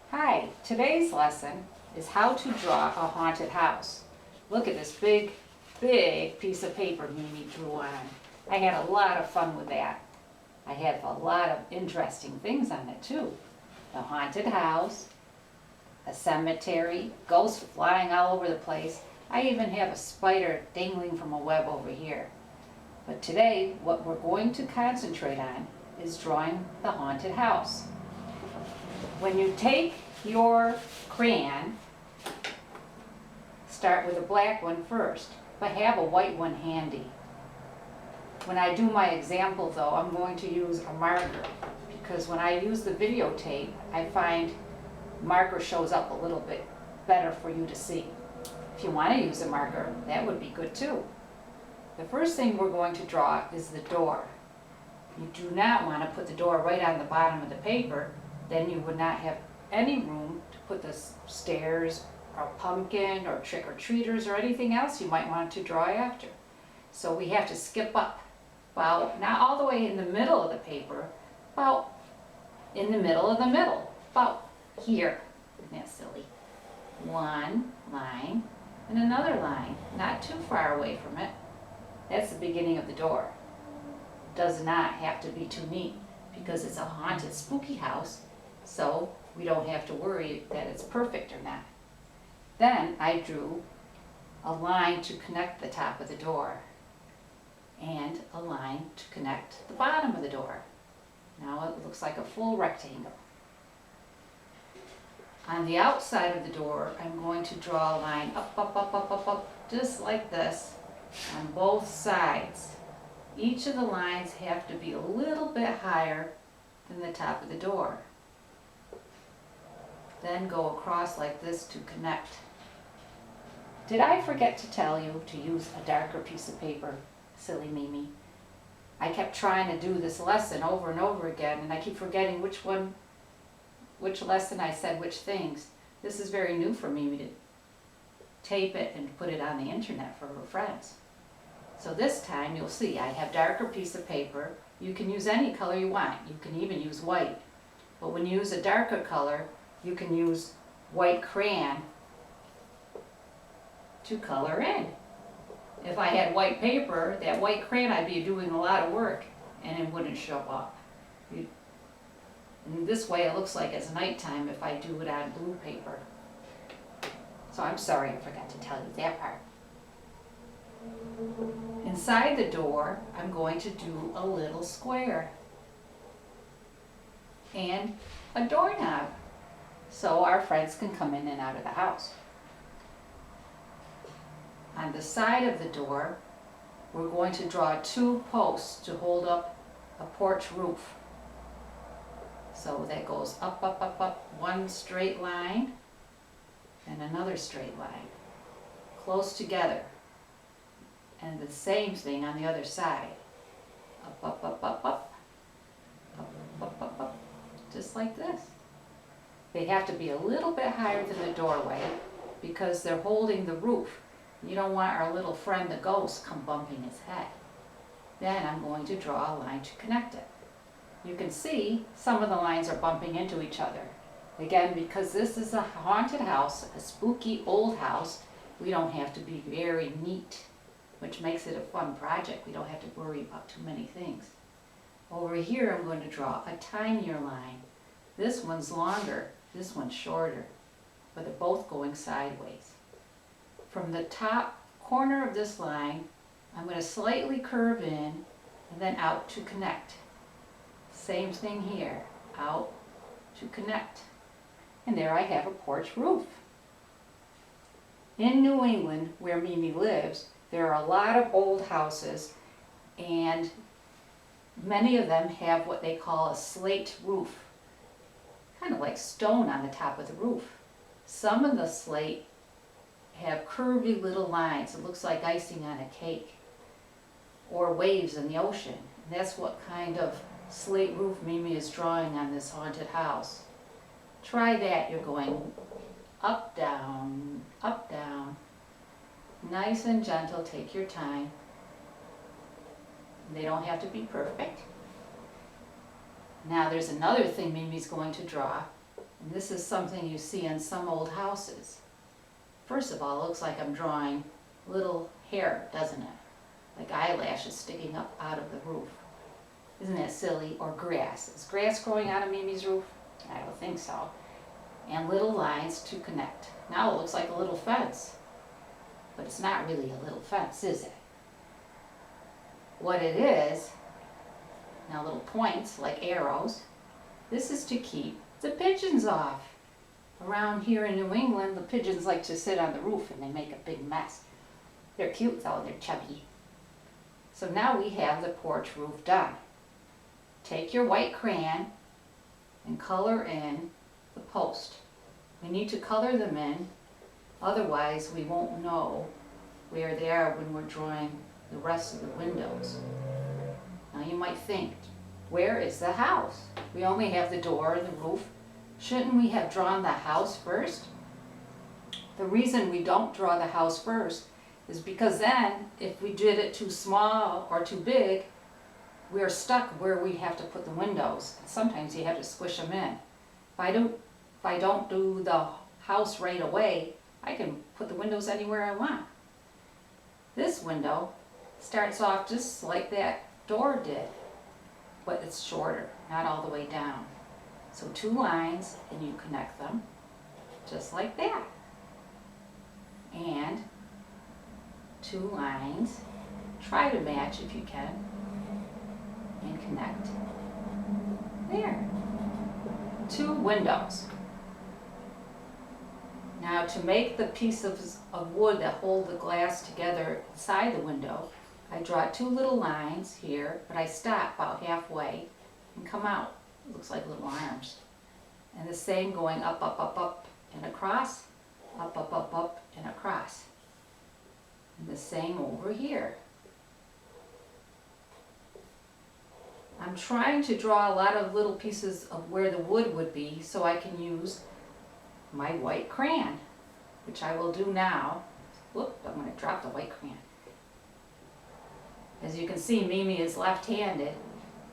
Hi, today's lesson is how to draw a haunted house. Look at this big piece of paper Mimi drew on. I had a lot of fun with that. I had a lot of interesting things on it too. A haunted house, a cemetery, ghosts flying all over the place. I even have a spider dangling from a web over here. But today, what we're going to concentrate on is drawing the haunted house. When you take your crayon, start with a black one first, but have a white one handy. When I do my example though, I'm going to use a marker, because when I use the videotape, I find marker shows up a little bit better for you to see. If you want to use a marker, that would be good too. The first thing we're going to draw is the door. You do not want to put the door right on the bottom of the paper, then you would not have any room to put the stairs or pumpkin or trick-or-treaters or anything else you might want to draw after. So we have to skip up, about not all the way in the middle of the paper, about in the middle of the middle, about here. Isn't that silly? One line and another line, not too far away from it. That's the beginning of the door. Does not have to be too neat because it's a haunted, spooky house, so we don't have to worry that it's perfect or not. Then I drew a line to connect the top of the door and a line to connect the bottom of the door. Now it looks like a full rectangle. On the outside of the door, I'm going to draw a line up, just like this on both sides. Each of the lines have to be a little bit higher than the top of the door. Then go across like this to connect. Did I forget to tell you to use a darker piece of paper? Silly Mimi. I kept trying to do this lesson over and over again, and I keep forgetting which lesson I said which things. This is very new for Mimi to tape it and put it on the internet for her friends. So this time you'll see I have darker piece of paper. You can use any color you want. You can even use white. But when you use a darker color, you can use white crayon to color in. If I had white paper, that white crayon, I'd be doing a lot of work and it wouldn't show up. And this way it looks like it's nighttime if I do it on blue paper. So I'm sorry I forgot to tell you that part. Inside the door, I'm going to do a little square and a doorknob so our friends can come in and out of the house. On the side of the door, we're going to draw two posts to hold up a porch roof. So that goes up, one straight line and another straight line, close together. And the same thing on the other side. Up, just like this. They have to be a little bit higher than the doorway because they're holding the roof. You don't want our little friend the ghost come bumping his head. Then I'm going to draw a line to connect it. You can see some of the lines are bumping into each other. Again, because this is a haunted house, a spooky old house, we don't have to be very neat, which makes it a fun project. We don't have to worry about too many things. Over here I'm going to draw a tinier line. This one's longer, this one's shorter, but they're both going sideways. From the top corner of this line, I'm going to slightly curve in and then out to connect. Same thing here, out to connect. And there I have a porch roof. In New England, where Mimi lives, there are a lot of old houses, and many of them have what they call a slate roof, kind of like stone on the top of the roof. Some of the slate have curvy little lines. It looks like icing on a cake, or waves in the ocean. And that's what kind of slate roof Mimi is drawing on this haunted house. Try that. You're going up, down, up, down. Nice and gentle, take your time. They don't have to be perfect. Now there's another thing Mimi's going to draw, and this is something you see in some old houses. First of all, it looks like I'm drawing little hair, doesn't it? Like eyelashes sticking up out of the roof. Isn't that silly? Or grass. Is grass growing out of Mimi's roof? I don't think so. And little lines to connect. Now it looks like a little fence. But it's not really a little fence, is it? What it is, now little points like arrows, this is to keep the pigeons off. Around here in New England, the pigeons like to sit on the roof and they make a big mess. They're cute though, they're chubby. So now we have the porch roof done. Take your white crayon and color in the post. We need to color them in, otherwise we won't know where they are when we're drawing the rest of the windows. Now you might think, where is the house? We only have the door and the roof. Shouldn't we have drawn the house first? The reason we don't draw the house first is because then, if we did it too small or too big, we're stuck where we have to put the windows. Sometimes you have to squish them in. If I don't do the house right away, I can put the windows anywhere I want. This window starts off just like that door did, but it's shorter, not all the way down. So 2 lines, and you connect them just like that. And 2 lines, try to match if you can, and connect. There. 2 windows. Now to make the pieces of wood that hold the glass together inside the window, I draw 2 little lines here, but I stop about halfway and come out. It looks like little arms. And the same going up, up, up, up, and across, up, up, up, up, and across. And the same over here. I'm trying to draw a lot of little pieces of where the wood would be so I can use my white crayon, which I will do now. Whoop, I'm going to drop the white crayon. As you can see, Mimi is left-handed,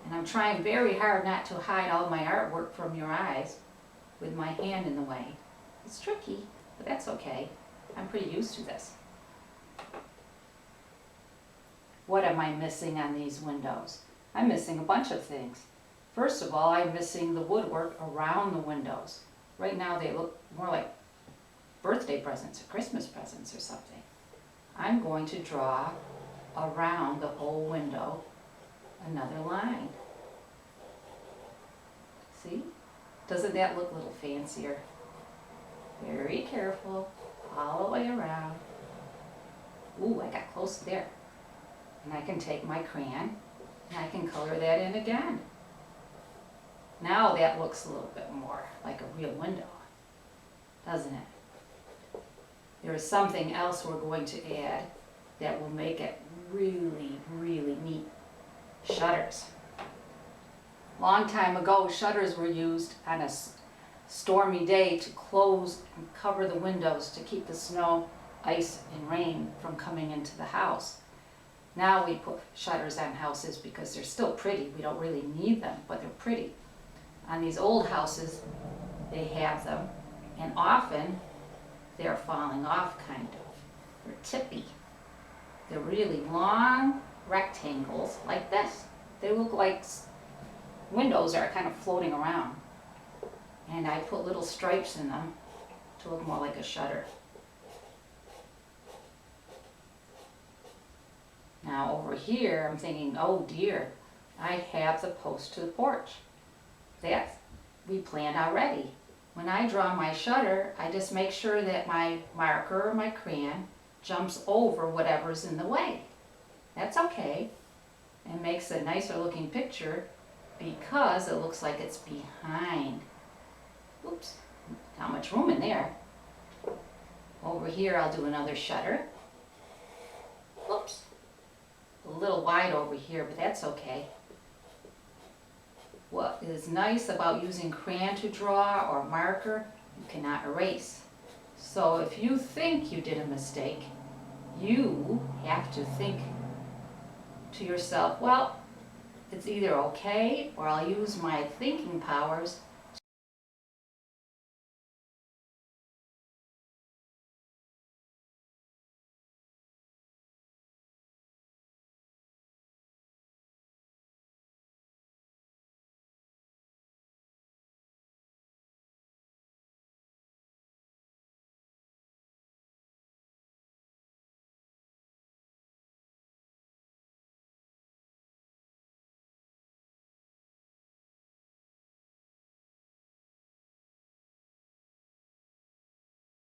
and I'm trying very hard not to hide all my artwork from your eyes with my hand in the way. It's tricky, but that's okay. I'm pretty used to this. What am I missing on these windows? I'm missing a bunch of things. First of all, I'm missing the woodwork around the windows. Right now they look more like birthday presents or Christmas presents or something. I'm going to draw around the whole window another line. See? Doesn't that look a little fancier? Very careful, all the way around. Ooh, I got close there. And I can take my crayon and I can color that in again. Now that looks a little bit more like a real window, doesn't it? There is something else we're going to add that will make it really, really neat. Shutters. Long time ago, shutters were used on a stormy day to close and cover the windows to keep the snow, ice, and rain from coming into the house. Now we put shutters on houses because they're still pretty. We don't really need them, but they're pretty. On these old houses, they have them, and often they're falling off, kind of. They're tippy. They're really long rectangles like this. They look like windows are kind of floating around. And I put little stripes in them to look more like a shutter. Now over here, I'm thinking, oh dear, I have the post to the porch. That we planned already. When I draw my shutter, I just make sure that my marker or my crayon jumps over whatever's in the way. That's okay. It makes a nicer looking picture because it looks like it's behind. Oops, not much room in there. Over here I'll do another shutter. Oops, a little wide over here, but that's okay. What is nice about using crayon to draw or marker, you cannot erase. So if you think you did a mistake, you have to think to yourself, well, it's either okay or I'll use my thinking powers